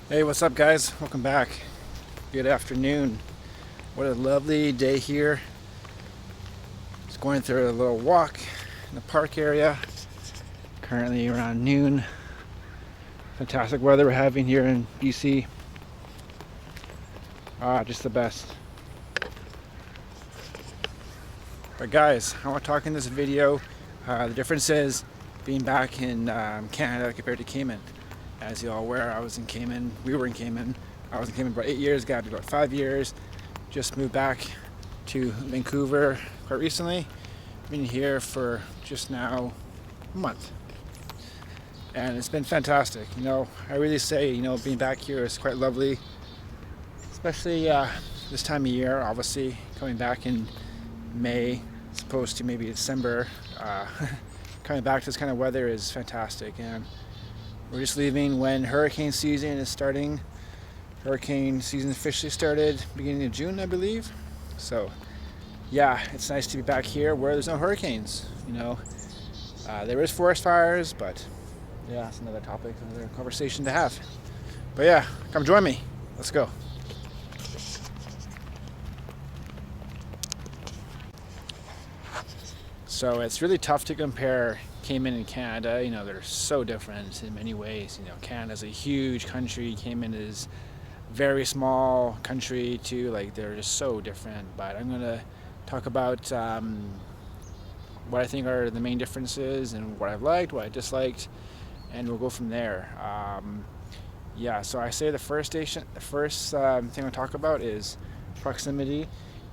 Hey, what's up, guys? Welcome back. Good afternoon. What a lovely day here. Just going through a little walk in the park area. Currently around noon. Fantastic weather we're having here in BC. Just the best. But guys, I want to talk in this video. The difference is being back in Canada compared to Cayman. As you all aware, I was in Cayman. We were in Cayman. I was in Cayman for 8 years. Got to about 5 years. Just moved back to Vancouver quite recently. Been here for just now a month, and it's been fantastic. I really say, being back here is quite lovely, especially this time of year. Obviously, coming back in May as opposed to maybe December. Coming back to this kind of weather is fantastic, and we're just leaving when hurricane season is starting. Hurricane season officially started beginning of June, I believe. So, yeah, it's nice to be back here where there's no hurricanes. There is forest fires, but yeah, it's another topic, another conversation to have. But yeah, come join me. Let's go. So it's really tough to compare Cayman and Canada. They're so different in many ways. Canada's a huge country. Cayman is a very small country too. They're just so different. But I'm gonna talk about what I think are the main differences and what I've liked, what I disliked, and we'll go from there. So I say the first thing I'll talk about is proximity.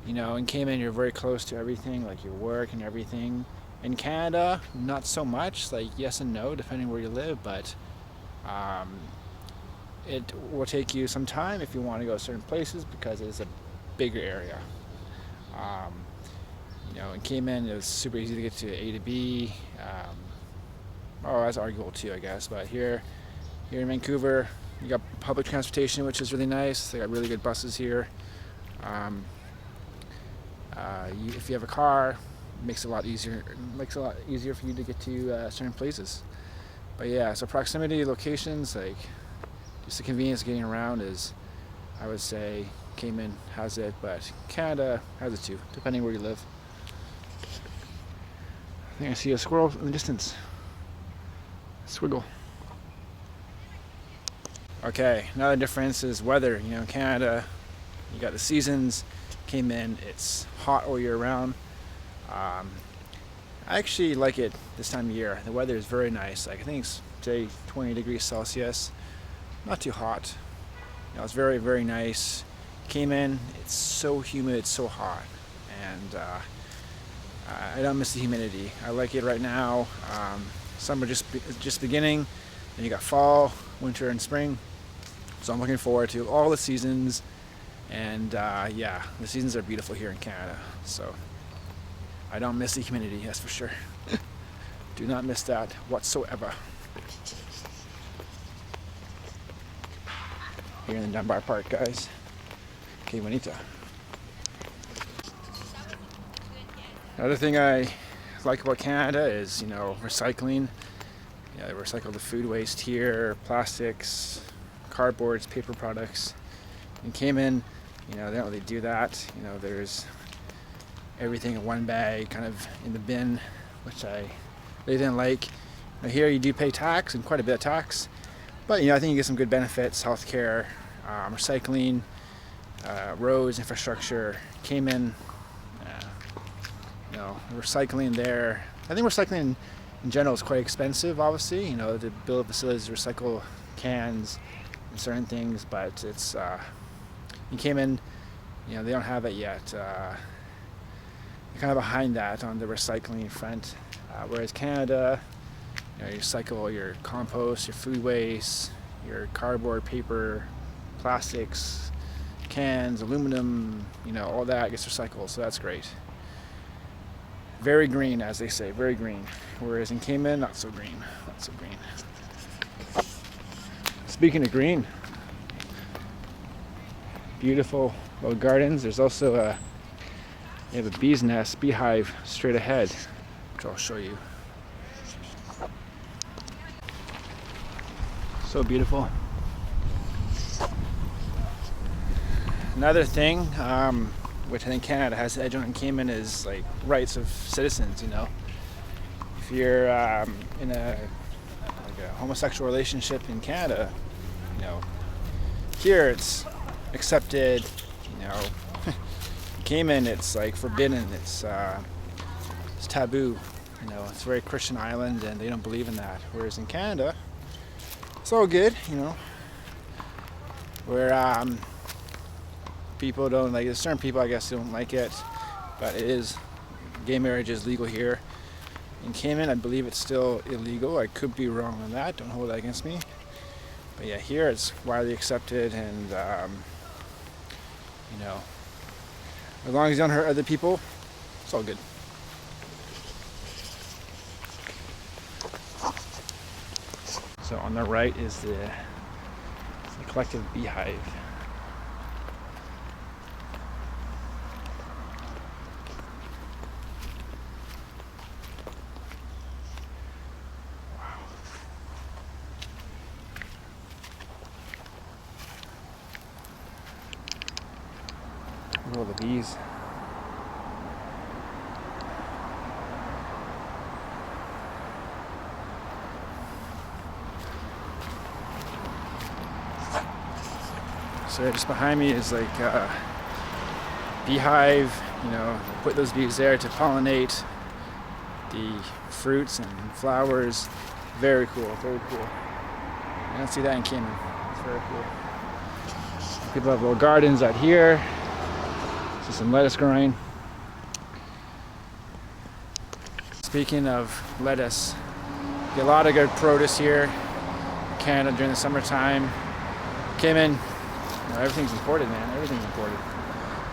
In Cayman, you're very close to everything, like your work and everything. In Canada, not so much, yes and no, depending where you live, but it will take you some time if you want to go to certain places because it's a bigger area. In Cayman, it's super easy to get to A to B. That's arguable too, I guess, but here in Vancouver, you got public transportation, which is really nice. They got really good buses here. If you have a car, it makes it a lot easier. It makes it a lot easier for you to get to certain places. But yeah, so proximity, locations, just the convenience of getting around is, I would say, Cayman has it, but Canada has it too, depending where you live. I think I see a squirrel in the distance. Squiggle. Okay, another difference is weather. In Canada, you got the seasons. Cayman, it's hot all year round. I actually like it this time of year. The weather is very nice. I think it's say 20 degrees Celsius. Not too hot. It's very, very nice. Cayman, it's so humid, it's so hot, and I don't miss the humidity. I like it right now. Summer just beginning, then you got fall, winter, and spring. So I'm looking forward to all the seasons. And the seasons are beautiful here in Canada, so I don't miss the humidity, that's for sure. Do not miss that whatsoever. Here in the Dunbar Park, guys. Okay, bonita. Another thing I like about Canada is, recycling. They recycle the food waste here, plastics, cardboards, paper products. In Cayman, they don't really do that. There's everything in one bag, kind of in the bin, which I really didn't like. Here you do pay tax, and quite a bit of tax, but I think you get some good benefits: healthcare, recycling, roads, infrastructure. Cayman, recycling there. I think recycling in general is quite expensive. Obviously, to build facilities to recycle cans and certain things, but it's in Cayman, they don't have it yet. They're kind of behind that on the recycling front, whereas Canada, you recycle your compost, your food waste, your cardboard, paper, plastics, cans, aluminum, all that gets recycled, so that's great. Very green, as they say, very green. Whereas in Cayman, not so green, not so green. Speaking of green, beautiful little gardens. There's also you have a bee's nest, beehive straight ahead, which I'll show you. So beautiful. another thing, which I think Canada has the edge on Cayman, is like rights of citizens. You know, if you're in a homosexual relationship in Canada, you know, here it's accepted. You know, Cayman it's like forbidden. It's taboo. You know, it's a very Christian island, and they don't believe in that. Whereas in Canada, it's all good. You know, where people don't like. There's certain people, I guess, don't like it, but it is. Gay marriage is legal here. In Cayman, I believe it's still illegal. I could be wrong on that. Don't hold that against me. But yeah, here it's widely accepted, and you know, as long as you don't hurt other people, it's all good. So on the right is the collective beehive. Look at all the bees. So just behind me is like a beehive. You know, put those bees there to pollinate the fruits and flowers. Very cool, very cool. I don't see that in Cayman. It's very cool. People have little gardens out here. See some lettuce growing. Speaking of lettuce, you get a lot of good produce here in Canada during the summertime. Cayman, you know, everything's imported, man. Everything's imported.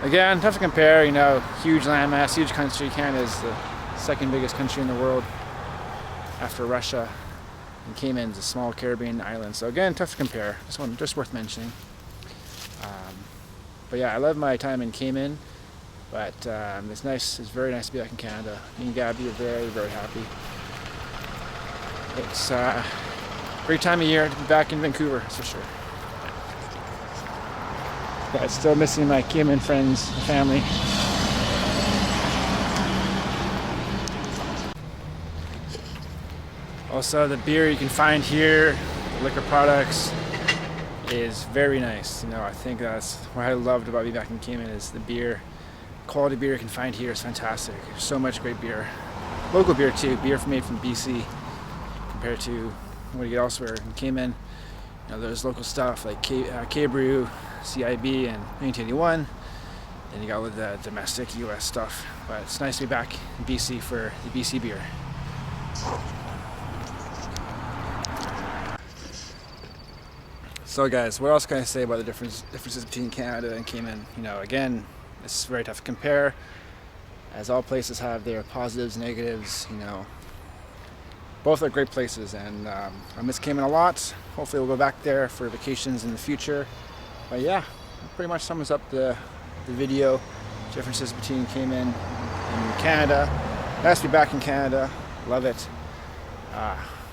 Again, tough to compare. You know, huge landmass, huge country. Canada is the second biggest country in the world after Russia. And Cayman's a small Caribbean island. So again, tough to compare. Just worth mentioning. But yeah, I love my time in Cayman. But it's nice. It's very nice to be back in Canada. Me and Gabby are very, very happy. It's a great time of year to be back in Vancouver, that's for sure. But still missing my Cayman friends and family. Also, the beer you can find here, the liquor products, is very nice. You know, I think that's what I loved about being back in Cayman is the beer. Quality beer you can find here is fantastic. There's so much great beer. Local beer too, beer made from BC compared to what you get elsewhere in Cayman. You know, there's local stuff like K-Brew, CIB, and 1981. Then you got with the domestic US stuff. But it's nice to be back in BC for the BC beer. So guys, what else can I say about the differences between Canada and Cayman? You know, again, it's very tough to compare, as all places have their positives, negatives. You know, both are great places, and I miss Cayman a lot. Hopefully we'll go back there for vacations in the future. But yeah, that pretty much sums up the video. Differences between Cayman and Canada. Nice to be back in Canada. Love it.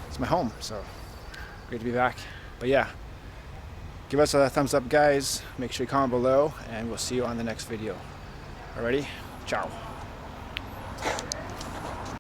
It's my home, so great to be back. But yeah, give us a thumbs up, guys. Make sure you comment below, and we'll see you on the next video. Alrighty? Ciao.